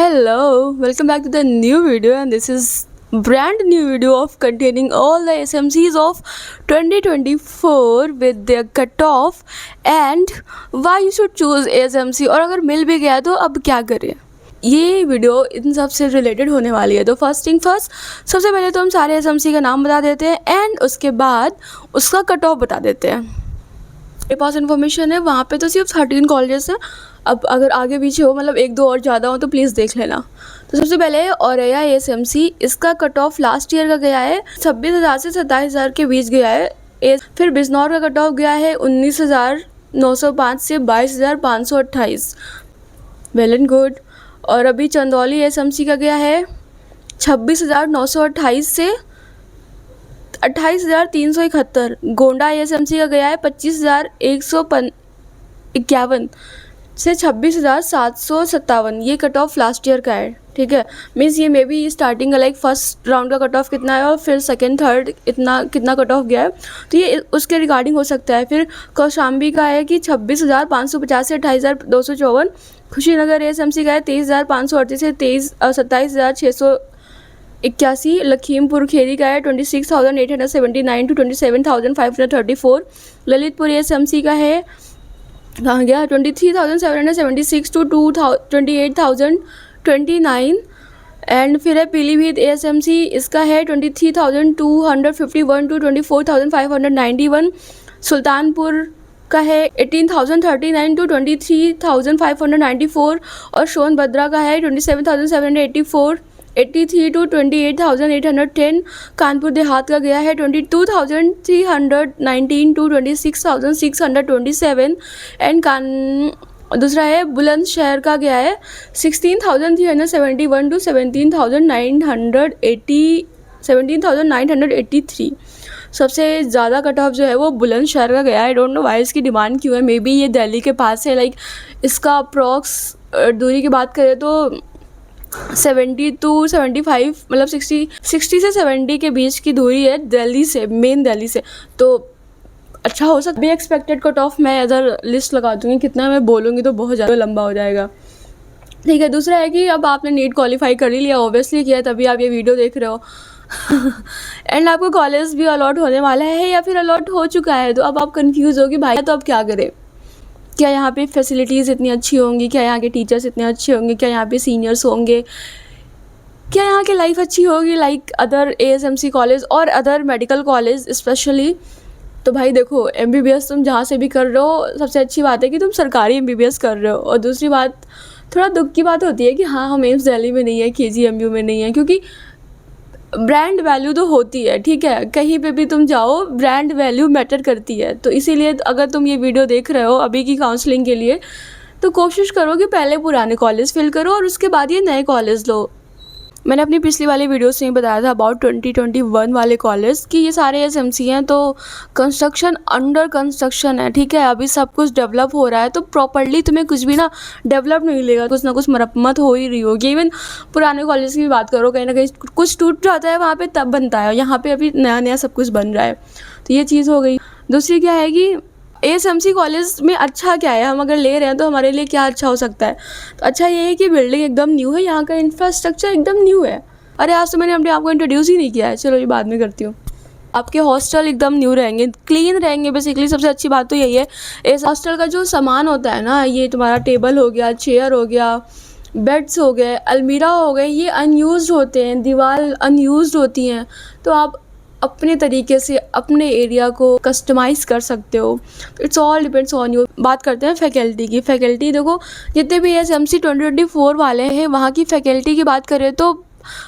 Hello, welcome back to the new video, and this is brand new video of containing all the SMCs of 2024 with their cutoff and why you should choose SMC। और अगर मिल भी गया तो अब क्या करें। ये video इन सब से रिलेटेड होने वाली है। तो फर्स्ट थिंग फर्स्ट, सबसे पहले तो हम सारे एसएमसी का नाम बता देते हैं एंड उसके बाद उसका कट ऑफ बता देते हैं। मेरे पास इन्फॉर्मेशन है, वहाँ पे तो सिर्फ 13 कॉलेजेस हैं। अब अगर आगे पीछे हो, मतलब एक दो और ज़्यादा हो तो प्लीज़ देख लेना। तो सबसे पहले औरैया एसएमसी, इसका कट ऑफ लास्ट ईयर का गया है 26,000 से 27,000 के बीच गया है। फिर बिजनौर का कट ऑफ गया है 19,905 से 22,528, वेल एंड गुड। और अभी चंदौली एसएमसी का गया है 26,928 से 28,371। गोंडा एसएमसी का गया है 25,151 से 26,757। ये कट ऑफ लास्ट ईयर का है, ठीक है। मीन्स ये मे बी स्टार्टिंग का लाइक फर्स्ट राउंड का कट ऑफ कितना है और फिर सेकंड थर्ड इतना कितना कट ऑफ गया है, तो ये उसके रिगार्डिंग हो सकता है। फिर कौशाम्बी का है कि 26,550 से 28,254। खुशीनगर एसएमसी का है 23,538 से 27,681। लखीमपुर खेरी का है 26,879 टू 27,534। ललितपुर एसएमसी का है कहाँ गया 23,776 टू 28,029। एंड फिर है पीलीभीत एसएमसी, इसका है 23,251 टू 24,591। सुल्तानपुर का है 18,039 टू 23,594। और सोनभद्रा का है 27,783 टू 28,810। कानपुर देहात का गया है 22,319 टू 26,627। एंड दूसरा है बुलंदशहर का गया है 16,371 टू 17,983। सबसे ज़्यादा कट ऑफ जो है वो बुलंदशहर का गया है। आई डोंट नो वाई, इसकी डिमांड क्यों है। मे बी ये दिल्ली के पास है, लाइक इसका अप्रॉक्स दूरी की बात करें तो 70 टू 75, मतलब 60 से 70 के बीच की दूरी है दिल्ली से, मेन दिल्ली से। तो अच्छा हो सकता है। एक्सपेक्टेड कट ऑफ मैं अदर लिस्ट लगा दूँगी, कितना मैं बोलूँगी तो बहुत ज़्यादा लंबा हो जाएगा, ठीक है। दूसरा है कि अब आपने नीट क्वालिफाई कर ही लिया, ऑब्वियसली किया, तभी आप ये वीडियो देख रहे हो। एंड आपको कॉलेज भी अलॉट होने वाला है या फिर अलॉट हो चुका है, तो अब आप कंफ्यूज हो कि भाई तो अब क्या करें। क्या यहाँ पे फैसिलिटीज़ इतनी अच्छी होंगी, क्या यहाँ के टीचर्स इतने अच्छे होंगे, क्या यहाँ पे सीनियर्स होंगे, क्या यहाँ की लाइफ अच्छी होगी लाइक अदर एएसएमसी कॉलेज और अदर मेडिकल कॉलेज स्पेशली। तो भाई देखो, एमबीबीएस तुम जहाँ से भी कर रहे हो, सबसे अच्छी बात है कि तुम सरकारी एमबीबीएस कर रहे हो। और दूसरी बात, थोड़ा दुख की बात होती है कि हाँ, हम एम्स दिल्ली में नहीं है, केजीएमयू में नहीं है, क्योंकि ब्रांड वैल्यू तो होती है, ठीक है। कहीं पे भी तुम जाओ, ब्रांड वैल्यू मैटर करती है। तो इसीलिए अगर तुम ये वीडियो देख रहे हो अभी की काउंसलिंग के लिए, तो कोशिश करो कि पहले पुराने कॉलेज फिल करो और उसके बाद ये नए कॉलेज लो। मैंने अपनी पिछली वाली वीडियोस में बताया था अबाउट 2021 वाले कॉलेज कि ये सारे एसएमसी हैं, तो कंस्ट्रक्शन अंडर कंस्ट्रक्शन है, ठीक है। अभी सब कुछ डेवलप हो रहा है, तो प्रॉपर्ली तुम्हें कुछ भी ना डेवलप नहीं मिलेगा, कुछ ना कुछ मरम्मत हो ही रही होगी। इवन पुराने कॉलेज की भी बात करो, कहीं ना कहीं कुछ टूट जाता है वहाँ पे, तब बनता है। यहाँ पे अभी नया नया सब कुछ बन रहा है, तो ये चीज़ हो गई। दूसरी क्या है कि एएसएमसी कॉलेज में अच्छा क्या है, हम अगर ले रहे हैं तो हमारे लिए क्या अच्छा हो सकता है। तो अच्छा ये है कि बिल्डिंग एकदम न्यू है, यहाँ का इंफ्रास्ट्रक्चर एकदम न्यू है। अरे आज तो मैंने अपने आप को इंट्रोड्यूस ही नहीं किया है, चलो ये बाद में करती हूँ। आपके हॉस्टल एकदम न्यू रहेंगे, क्लीन रहेंगे। बेसिकली सबसे अच्छी बात तो यही है। इस हॉस्टल का जो सामान होता है ना, ये तुम्हारा टेबल हो गया, चेयर हो गया, बेड्स हो गए, अलमीरा हो गए, ये अनयूज्ड होते हैं, दीवार अनयूज्ड होती हैं। तो आप अपने तरीके से अपने एरिया को कस्टमाइज़ कर सकते हो। It's all depends on you. बात करते हैं फैकल्टी की। फैकल्टी देखो, जितने भी एसएमसी 2024 वाले हैं, वहाँ की फ़ैकल्टी की बात करें तो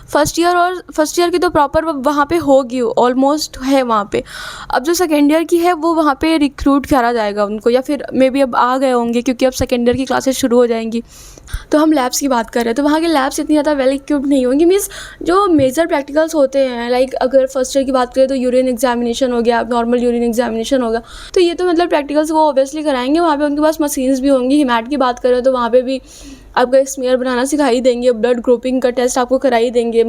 फर्स्ट ईयर की तो प्रॉपर वहाँ पे होगी, ऑलमोस्ट है वहाँ पे। अब जो सेकेंड ईयर की है वो वहाँ पे रिक्रूट करा जाएगा उनको, या फिर मे बी अब आ गए होंगे क्योंकि अब सेकेंड ईयर की क्लासेस शुरू हो जाएंगी। तो हम लैब्स की बात कर रहे हैं, तो वहाँ के लैब्स इतनी ज़्यादा वेल इक्विप्ड नहीं होंगी। मीन्स जो मेजर प्रैक्टिकल्स होते हैं, लाइक अगर फर्स्ट ईयर की बात करें तो यूरिन एग्जामिनेशन हो गया, नॉर्मल यूरिन एग्जामिनेशन होगा, तो ये तो मतलब प्रैक्टिकल्स वो ऑब्वियसली कराएंगे। वहाँ पे उनके पास मशीन्स भी होंगी। हिमैट की बात करें तो वहाँ पे भी आपका स्मीयर बनाना सिखा ही देंगे, ब्लड ग्रुपिंग का टेस्ट आपको करा ही देंगे।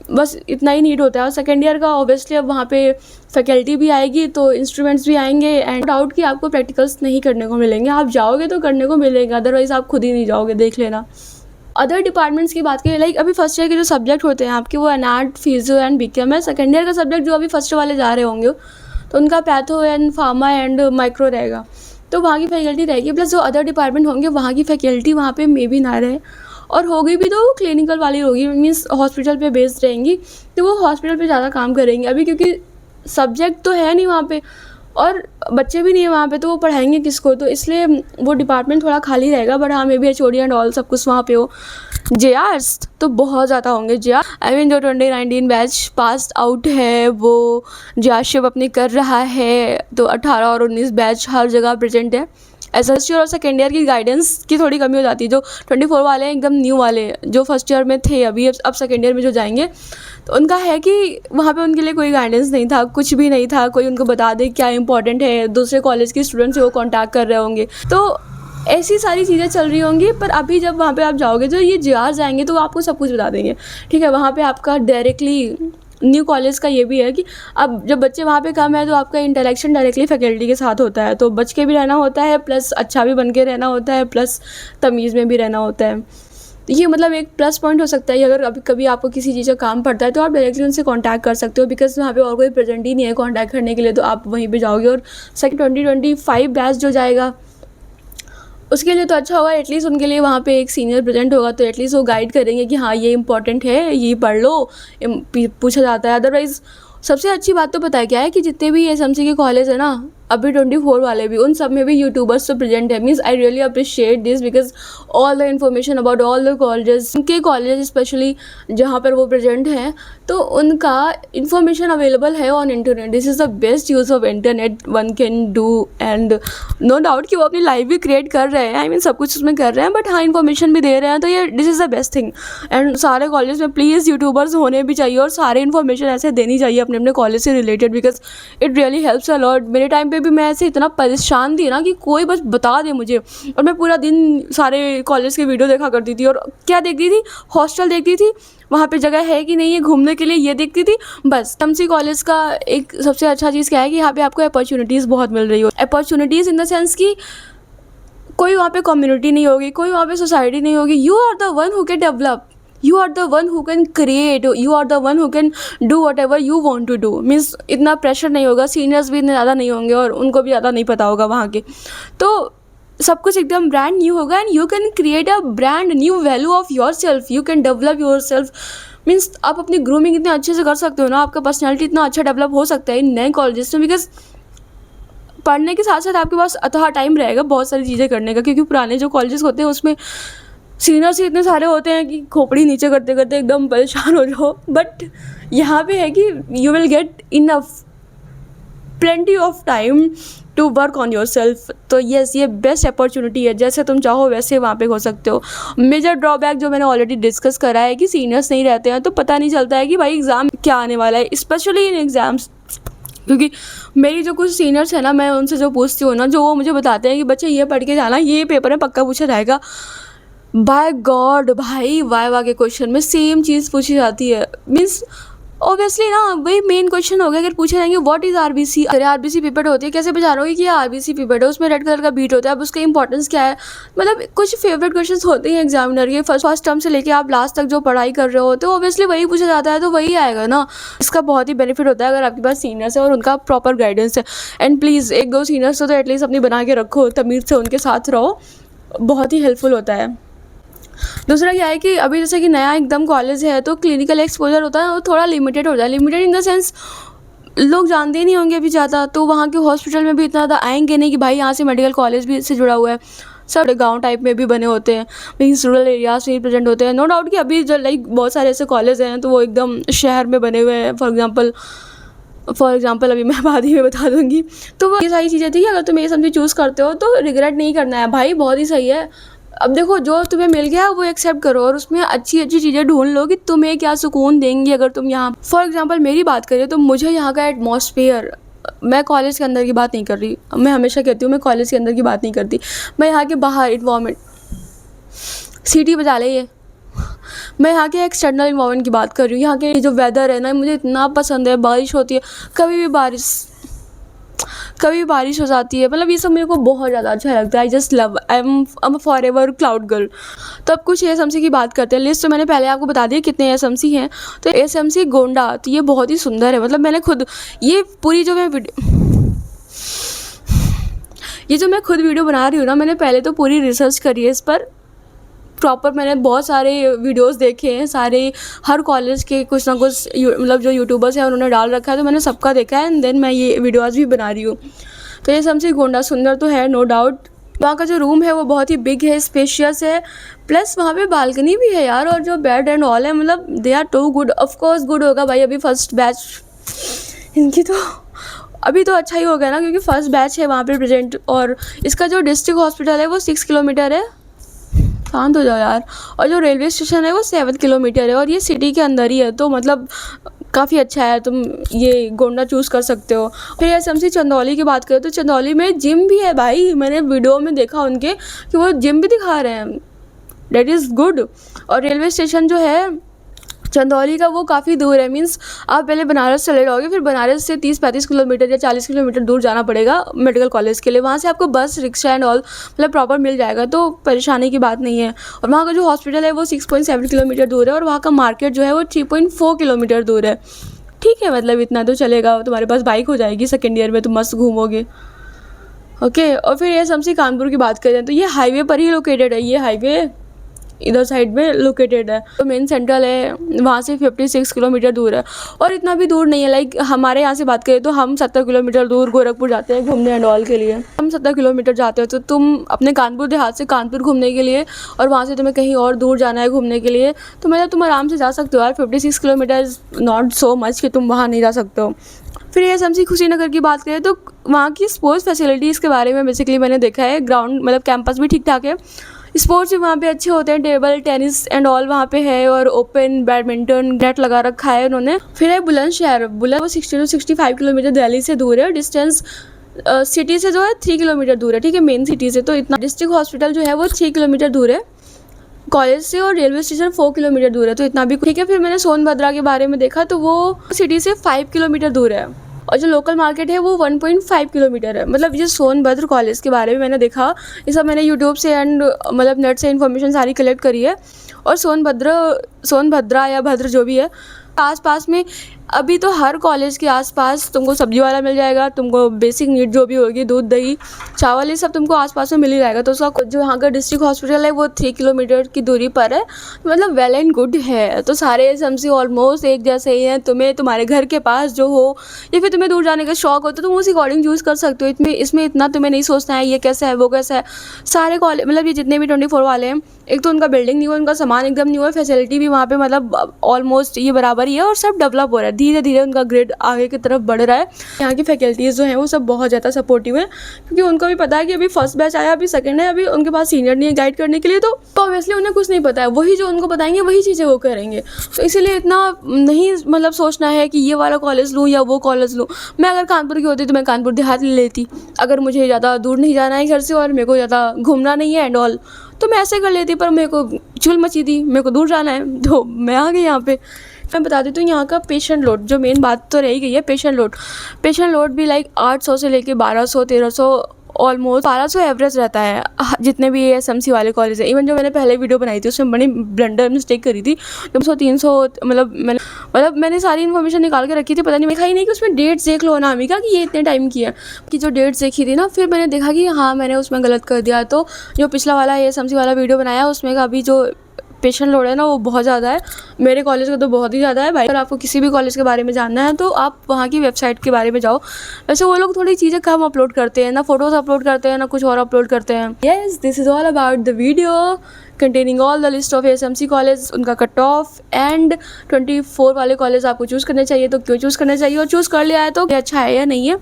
बस इतना ही नीड होता है। और सेकेंड ईयर का ऑब्वियसली अब वहाँ पे फैकल्टी भी आएगी तो इंस्ट्रूमेंट्स भी आएंगे, एंड डाउट कि आपको प्रैक्टिकल्स नहीं करने को मिलेंगे। आप जाओगे तो करने को मिलेंगे, अदरवाइज़ आप खुद ही नहीं जाओगे, देख लेना। अदर डिपार्टमेंट्स की बात करें, लाइक अभी फर्स्ट ईयर के जो सब्जेक्ट होते हैं आपके, वो एनाट, फिजियो एंड बीकेएम है। सेकेंड ईयर का सब्जेक्ट जो अभी फर्स्ट वाले जा रहे होंगे तो उनका patho and pharma and micro रहेगा, तो वहाँ की फैकल्टी रहेगी। प्लस जो अदर डिपार्टमेंट होंगे वहाँ की फैकल्टी वहाँ पे मे बी ना रहे, और होगी भी तो क्लिनिकल वाली होगी, मीन्स हॉस्पिटल पे बेस्ड रहेंगी, तो वो हॉस्पिटल पे ज़्यादा काम करेंगे अभी, क्योंकि सब्जेक्ट तो है नहीं वहाँ पे और बच्चे भी नहीं है वहाँ पे, तो वो पढ़ाएंगे किसको, तो इसलिए वो डिपार्टमेंट थोड़ा खाली रहेगा। बट हाँ, may be HOD and all सब कुछ वहाँ पे हो। जेआर्स तो बहुत ज़्यादा होंगे। जेआर आई मीन जो 2019 बैच पास आउट है वो जेआरशिप अपनी कर रहा है, तो 18 और 19 बैच हर जगह प्रेजेंट है। फर्स्ट ईयर और सेकेंड ईयर की गाइडेंस की थोड़ी कमी हो जाती है। जो 24 वाले हैं एकदम न्यू वाले, जो फर्स्ट ईयर में थे अभी, अब सेकेंड ईयर में जो जाएंगे, तो उनका है कि वहाँ पे उनके लिए कोई गाइडेंस नहीं था, कुछ भी नहीं था, कोई उनको बता दे क्या इंपॉर्टेंट है, दूसरे कॉलेज के स्टूडेंट से वो कॉन्टैक्ट कर रहे होंगे, तो ऐसी सारी चीज़ें चल रही होंगी। पर अभी जब वहाँ पे आप जाओगे, जो ये जेआर जाएंगे, तो वो आपको सब कुछ बता देंगे, ठीक है। वहाँ पे आपका डायरेक्टली न्यू कॉलेज का ये भी है कि अब जब बच्चे वहाँ पे कम है तो आपका इंटरेक्शन डायरेक्टली फैकल्टी के साथ होता है, तो बच के भी रहना होता है, प्लस अच्छा भी बन के रहना होता है, प्लस तमीज़ में भी रहना होता है। तो ये मतलब एक प्लस पॉइंट हो सकता है। अगर अभी कभी आपको किसी चीज़ का काम पड़ता है तो आप डायरेक्टली उनसे कांटेक्ट कर सकते हो, बिकॉज वहाँ पे और कोई प्रेजेंट ही नहीं है कांटेक्ट करने के लिए, तो आप वहीं पे जाओगे। और सेकंड 2025 बैच जो जाएगा उसके लिए तो अच्छा होगा, एटलीस्ट उनके लिए वहाँ पे एक सीनियर प्रेजेंट होगा, तो एटलीस्ट वो गाइड करेंगे कि हाँ ये इंपॉर्टेंट है, ये पढ़ लो, पूछा जाता है। अदरवाइज़ सबसे अच्छी बात तो पता है क्या है कि जितने भी एसएमसी के कॉलेज है ना, अभी 24 वाले भी, उन सब में भी यूट्यूबर्स तो प्रेजेंट है। Means I really appreciate this, because all the information about all the colleges, उनके कॉलेज स्पेशली जहाँ पर वो प्रेजेंट हैं, तो उनका इन्फॉर्मेशन अवेलेबल है on internet. This is the best use of internet one can do, and no doubt कि वो अपनी लाइफ भी क्रिएट कर रहे हैं, आई मीन सब कुछ उसमें कर रहे हैं, बट हाँ इन्फॉर्मेशन भी दे रहे हैं, तो ये this is the best thing. And सारे कॉलेज में प्लीज़ यूट्यूबर्स होने भी चाहिए, और सारे इन्फॉर्मेशन ऐसे देनी चाहिए अपने अपने कॉलेज से related, because it really helps a lot. मेरे टाइम पे भी मैं ऐसे इतना परेशान थी ना कि कोई बस बता दे मुझे, और मैं पूरा दिन सारे कॉलेज के वीडियो देखा करती थी। और क्या देखती थी? हॉस्टल देखती थी, वहाँ पे जगह है कि नहीं है घूमने के लिए, ये देखती थी बस। एसएमसी कॉलेज का एक सबसे अच्छा चीज़ क्या है कि यहाँ पे आपको अपॉर्चुनिटीज़ बहुत मिल रही हो। अपॉर्चुनिटीज़ इन द सेंस कि कोई वहाँ पे कम्युनिटी नहीं होगी, कोई वहाँ पे सोसाइटी नहीं होगी। You are the one who can develop, you are the one who can create, you are the one who can do whatever you want to do। Means इतना प्रेशर नहीं होगा, सीनियर्स भी इतने ज़्यादा नहीं होंगे और उनको भी ज़्यादा नहीं पता होगा वहाँ के, तो सब कुछ एकदम ब्रांड न्यू होगा। And you can create a brand new value of your self, you can develop your self. Means आप अपनी ग्रूमिंग इतने अच्छे से कर सकते हो ना, आपका पर्सनैलिटी इतना अच्छा डेवलप हो सकता है इन नए कॉलेजेस में, बिकॉज पढ़ने के साथ साथ आपके पास अथाह टाइम रहेगा बहुत सारी चीज़ें करने का। क्योंकि पुराने जो कॉलेजेस होते हैं उसमें सीनियर्स ही इतने सारे होते हैं कि खोपड़ी नीचे करते करते एकदम परेशान हो जाओ, बट यहाँ पे है कि you will get enough plenty of time to work on yourself. तो येस, ये बेस्ट अपॉर्चुनिटी है, जैसे तुम चाहो वैसे वहाँ पे हो सकते हो। मेजर ड्रॉबैक जो मैंने ऑलरेडी डिस्कस करा है कि सीनियर्स नहीं रहते हैं, तो पता नहीं चलता है कि भाई एग्ज़ाम क्या आने वाला है, स्पेशली इन एग्ज़ाम्स। क्योंकि मेरी जो कुछ सीनियर्स हैं ना, मैं उनसे जो पूछती हूँ ना, जो वो मुझे बताते हैं कि बच्चे ये पढ़ के जाना, ये पेपर में पक्का पूछा जाएगा। बाय गॉड भाई, वाइवा के क्वेश्चन में सेम चीज़ पूछी जाती है। मीन्स ऑब्वियसली ना, वही मेन क्वेश्चन हो गया। अगर पूछे जाएंगे व्हाट इज़ आरबीसी, अरे आरबीसी पिपेट होती है, कैसे बता रहे हो कि ये आरबीसी पिपेट है, उसमें रेड कलर का बीट होता है, अब उसका इंपॉर्टेंस क्या है। मतलब कुछ फेवरेट क्वेश्चन होते हैं एग्जामिनर के, फर्स्ट टर्म से लेके आप लास्ट तक जो पढ़ाई कर रहे हो, तो ऑब्वियसली वही पूछा जाता है, तो वही आएगा ना। इसका बहुत ही बेनिफिट होता है अगर आपके पास सीनियर्स है और उनका प्रॉपर गाइडेंस है। एंड प्लीज़ एक दो सीनियर्स तो एटलीस्ट अपनी बना के रखो, तमीज़ से उनके साथ रहो, बहुत ही हेल्पफुल होता है। दूसरा क्या है कि अभी जैसे कि नया एकदम कॉलेज है, तो क्लिनिकल एक्सपोजर होता है वो थोड़ा लिमिटेड हो जाए। लिमिटेड इन द सेंस लोग जानते ही नहीं होंगे अभी ज़्यादा, तो वहाँ के हॉस्पिटल में भी इतना ज़्यादा आएंगे नहीं कि भाई यहाँ से मेडिकल कॉलेज भी इससे जुड़ा हुआ है। सब गांव टाइप में भी बने होते हैं, मीन्स रूरल एरियाज में भी प्रेजेंट होते हैं। नो डाउट कि अभी जो लाइक बहुत सारे ऐसे कॉलेज हैं तो वो एकदम शहर में बने हुए हैं। फॉर एग्जाम्पल अभी मैं बाद ही में बता दूँगी। तो वो ये सारी चीज़ें थी कि अगर तुम ये समझे चूज़ करते हो तो रिग्रेट नहीं करना है भाई, बहुत ही सही है। अब देखो, जो तुम्हें मिल गया वो एक्सेप्ट करो और उसमें अच्छी अच्छी चीज़ें ढूंढ लो कि तुम्हें क्या सुकून देंगी। अगर तुम यहाँ फॉर एग्जांपल मेरी बात करें तो मुझे यहाँ का एटमॉस्फेयर, मैं कॉलेज के अंदर की बात नहीं कर रही, मैं हमेशा कहती हूँ मैं कॉलेज के अंदर की बात नहीं करती, मैं यहाँ के बाहर इन्वामेंट, सिटी बजा ले ये, मैं यहाँ के एक्सटर्नल इन्वामेंट की बात कर रही हूँ। यहाँ के जो वेदर है ना, मुझे इतना पसंद है। बारिश होती है, कभी भी बारिश, कभी बारिश हो जाती है, मतलब ये सब मेरे को बहुत ज़्यादा अच्छा लगता है। I just love, I am for ever cloud girl. तो अब कुछ एएसएमसी की बात करते हैं। लिस्ट तो मैंने पहले आपको बता दिया कितने एएसएमसी हैं। तो एएसएमसी गोंडा, तो ये बहुत ही सुंदर है। मतलब मैंने खुद ये पूरी जो मैं खुद वीडियो बना रही हूँ ना, मैंने पहले तो पूरी रिसर्च करी है इस पर प्रॉपर। मैंने बहुत सारे वीडियोस देखे हैं, सारे हर कॉलेज के कुछ ना कुछ मतलब जो यूट्यूबर्स हैं उन्होंने डाल रखा है, तो मैंने सबका देखा है एंड देन मैं ये वीडियोस भी बना रही हूँ। तो ये सबसे गोंडा सुंदर तो है, नो डाउट। वहाँ का जो रूम है वो बहुत ही बिग है, स्पेशियस है, प्लस वहाँ पे बालकनी भी है यार। और जो बेड एंड ऑल है, मतलब they are too good. Of course good होगा भाई, अभी फर्स्ट बैच इनकी, तो अभी तो अच्छा ही हो गया ना, क्योंकि फर्स्ट बैच है वहाँ पे प्रेजेंट। और इसका जो डिस्ट्रिक्ट हॉस्पिटल है वो 6 किलोमीटर है, शांत हो जाओ यार। और जो रेलवे स्टेशन है वो 7 किलोमीटर है, और ये सिटी के अंदर ही है, तो मतलब काफ़ी अच्छा है। तुम ये गोंडा चूज़ कर सकते हो। फिर एएसएमसी चंदौली की बात करें तो चंदौली में जिम भी है भाई। मैंने वीडियो में देखा उनके कि वो जिम भी दिखा रहे हैं, डेट इज़ गुड। और रेलवे स्टेशन जो है चंदौली का वो काफ़ी दूर है, मीन्स आप पहले बनारस चले जाओगे, फिर बनारस से 30-35 किलोमीटर या 40 किलोमीटर दूर जाना पड़ेगा मेडिकल कॉलेज के लिए। वहाँ से आपको बस, रिक्शा एंड ऑल मतलब प्रॉपर मिल जाएगा, तो परेशानी की बात नहीं है। और वहाँ का जो हॉस्पिटल है वो 6.7 किलोमीटर दूर है, और वहाँ का मार्केट जो है वो 3.4 किलोमीटर दूर है। ठीक है, मतलब इतना तो चलेगा। तुम्हारे पास बाइक हो जाएगी, सेकेंड ईयर में तुम मस्त घूमोगे। ओके। और फिर ये सबसे कानपुर की बात करें तो ये हाईवे पर ही लोकेटेड है। ये हाईवे इधर साइड में लोकेटेड है, तो मेन सेंट्रल है, वहाँ से 56 किलोमीटर दूर है। और इतना भी दूर नहीं है, लाइक हमारे यहाँ से बात करें तो हम 70 किलोमीटर दूर गोरखपुर जाते हैं घूमने एंड ऑल के लिए। हम 70 किलोमीटर जाते हो, तो तुम अपने कानपुर देहात से कानपुर घूमने के लिए, और वहाँ से तुम्हें कहीं और दूर जाना है घूमने के लिए, तो मतलब तुम आराम से जा सकते हो यार। 56 किलोमीटर नॉट सो मच कि तुम वहाँ नहीं जा सकते हो। फिर एएसएमसी कुशीनगर की बात करें तो वहाँ की स्पोर्ट्स फैसिलिटीज़ के बारे में बेसिकली मैंने देखा है। ग्राउंड मतलब कैंपस भी ठीक ठाक है, स्पोर्ट्स भी वहाँ पे अच्छे होते हैं, टेबल टेनिस एंड ऑल वहाँ पे है, और ओपन बैडमिंटन नेट लगा रखा है उन्होंने। फिर है बुलंदशहर। वो 60 to 65 किलोमीटर दिल्ली से दूर है। डिस्टेंस सिटी से जो है 3 किलोमीटर दूर है, ठीक है, मेन सिटी से। तो इतना डिस्ट्रिक्ट हॉस्पिटल जो है वो 6 किलोमीटर दूर है कॉलेज से, और रेलवे स्टेशन 4 किलोमीटर दूर है, तो इतना भी ठीक है। फिर मैंने सोनभद्रा के बारे में देखा, तो वो सिटी से 5 किलोमीटर दूर है, और जो लोकल मार्केट है वो 1.5 किलोमीटर है। मतलब ये सोनभद्र कॉलेज के बारे में मैंने देखा, ये सब मैंने यूट्यूब से एंड मतलब नेट से इन्फॉर्मेशन सारी कलेक्ट करी है। और सोनभद्रा या भद्र जो भी है, आसपास में अभी तो हर कॉलेज के आसपास तुमको सब्जी वाला मिल जाएगा, तुमको बेसिक नीड जो भी होगी, दूध दही चावल ये सब तुमको आसपास में मिल ही जाएगा। तो उसका जो यहाँ का डिस्ट्रिक्ट हॉस्पिटल है वो 3 किलोमीटर की दूरी पर है, मतलब वेल एंड गुड है। तो सारे एएसएमसी ऑलमोस्ट एक जैसे ही हैं। तुम्हें तुम्हारे घर के पास जो हो, या फिर तुम्हें दूर जाने का शौक हो, तो तुम उस अकॉर्डिंग चूज़ कर सकते हो। इसमें इतना तुम्हें नहीं सोचना है ये कैसा है वो कैसा है। सारे कॉलेज मतलब ये जितने भी 24 वाले हैं, एक तो उनका बिल्डिंग न्यू है, उनका सामान एकदम न्यू है, फैसिलिटी भी वहाँ पे मतलब ऑलमोस्ट ये बराबर ही है, और सब डेवलप हो रहा है धीरे धीरे, उनका ग्रेड आगे की तरफ बढ़ रहा है। यहाँ की फैकल्टीज़ जो हैं वो सब बहुत ज़्यादा सपोर्टिव है, क्योंकि उनको भी पता है कि अभी फर्स्ट बैच आया, अभी सेकंड है, अभी उनके पास सीनियर नहीं है गाइड करने के लिए, तो ऑब्वियसली उन्हें कुछ नहीं पता है, वही जो उनको बताएंगे वही चीज़ें वो करेंगे। तो इसीलिए इतना नहीं मतलब सोचना है कि ये वाला कॉलेज लूँ या वो कॉलेज लूँ। मैं अगर कानपुर की होती तो मैं कानपुर देहात ले लेती, अगर मुझे ज़्यादा दूर नहीं जाना है घर से और मेरे को ज़्यादा घूमना नहीं है एंड ऑल, तो मैं ऐसे कर लेती। पर मेरे को चुल मची थी, मेरे को दूर जाना है, तो मैं आ गई यहाँ पे। मैं बता देती हूँ यहाँ का पेशेंट लोड, जो मेन बात तो रही गई है पेशेंट लोड भी लाइक 800 से लेके 1200-1300 ऑलमोस्ट 1200 एवरेज रहता है जितने भी एएसएमसी वाले कॉलेज है। इवन जो मैंने पहले वीडियो बनाई थी उसमें बड़ी ब्लंडर मिस्टेक करी थी, 200-300 मतलब मैंने सारी इन्फॉर्मेशन निकाल के रखी थी, पता नहीं देखा ही नहीं कि उसमें डेट्स देख लो ना अमिका कि ये इतने टाइम की है, कि जो डेट्स देखी थी ना, फिर मैंने देखा कि हाँ मैंने उसमें गलत कर दिया। तो जो पिछला वाला एएसएमसी वाला वीडियो बनाया उसमें का अभी जो पेशेंट लोड है ना वो बहुत ज़्यादा है, मेरे कॉलेज का तो बहुत ही ज़्यादा है भाई। अगर आपको किसी भी कॉलेज के बारे में जानना है तो आप वहाँ की वेबसाइट के बारे में जाओ। वैसे वो लोग थोड़ी चीज़ें कम अपलोड करते हैं, ना फोटोज़ अपलोड करते हैं ना कुछ और अपलोड करते हैं। Yes, this is all about the video containing all the list of एएसएमसी college, उनका कट ऑफ एंड 24 वाले कॉलेज आपको चूज़ करने चाहिए तो क्यों चूज़ करना चाहिए, और चूज़ कर लिया है तो अच्छा है या नहीं है,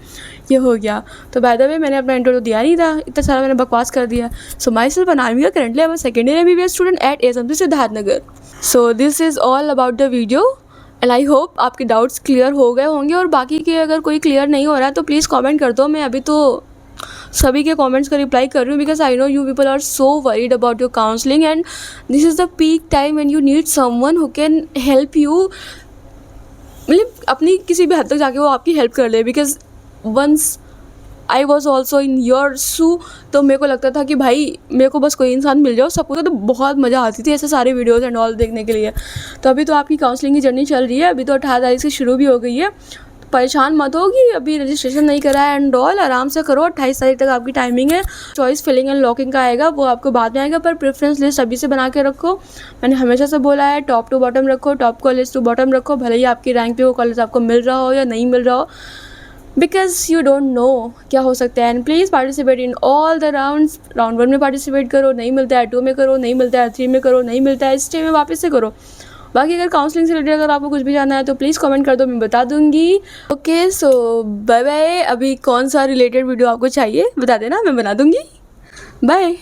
ये हो गया। तो बाय द वे मैंने अपना इंट्रो तो दिया नहीं था, इतना सारा मैंने बकवास कर दिया। So myself Anamika, currently I am second year MBBS student at ASMC Siddharthnagar. So this is all about the video and I hope आपके डाउट्स क्लियर हो गए होंगे, और बाकी के अगर कोई क्लियर नहीं हो रहा है तो प्लीज़ कमेंट कर दो। मैं अभी तो सभी के कमेंट्स का रिप्लाई कर रही हूँ, because I know you people are so worried about your counselling and this is the peak time when you need someone who can help you, मतलब अपनी किसी भी हद तक जाके वो आपकी हेल्प कर ले। Because once I was also in your shoe, तो मेरे को लगता था कि भाई मेरे को बस कोई इंसान मिल जाओ सबको, तो बहुत मज़ा आती थी ऐसे सारे वीडियोज़ एंड ऑल देखने के लिए। तो अभी तो आपकी काउंसलिंग की जर्नी चल रही है, अभी तो 18 तारीख से शुरू भी हो गई है। परेशान मत हो कि अभी रजिस्ट्रेशन नहीं करा है एंड ऑल, आराम से करो। 28 तारीख तक आपकी टाइमिंग है। चॉइस फिलिंग एंड लॉकिंग का आएगा, वो आपको बाद में आएगा, पर प्रेफरेंस लिस्ट अभी से बना के रखो। मैंने हमेशा से बोला है टॉप टू बॉटम रखो, टॉप कॉलेज टू बॉटम रखो, भले ही आपकी रैंक पे वो कॉलेज आपको मिल रहा हो या नहीं मिल रहा हो, बिकॉज यू डोंट नो क्या हो सकता है। And please participate in all the rounds. Round 1 में पार्टिसिपेट करो, नहीं मिलता है 2 में करो, नहीं मिलता है 3 में करो, नहीं मिलता है स्टे में वापस से करो। बाकी अगर काउंसलिंग से रिलेटेड अगर आपको कुछ भी जानना है तो प्लीज़ कमेंट कर दो, मैं बता दूंगी। Okay so bye bye. अभी कौन सा रिलेटेड वीडियो आपको चाहिए बता देना, मैं बना दूंगी। बाय।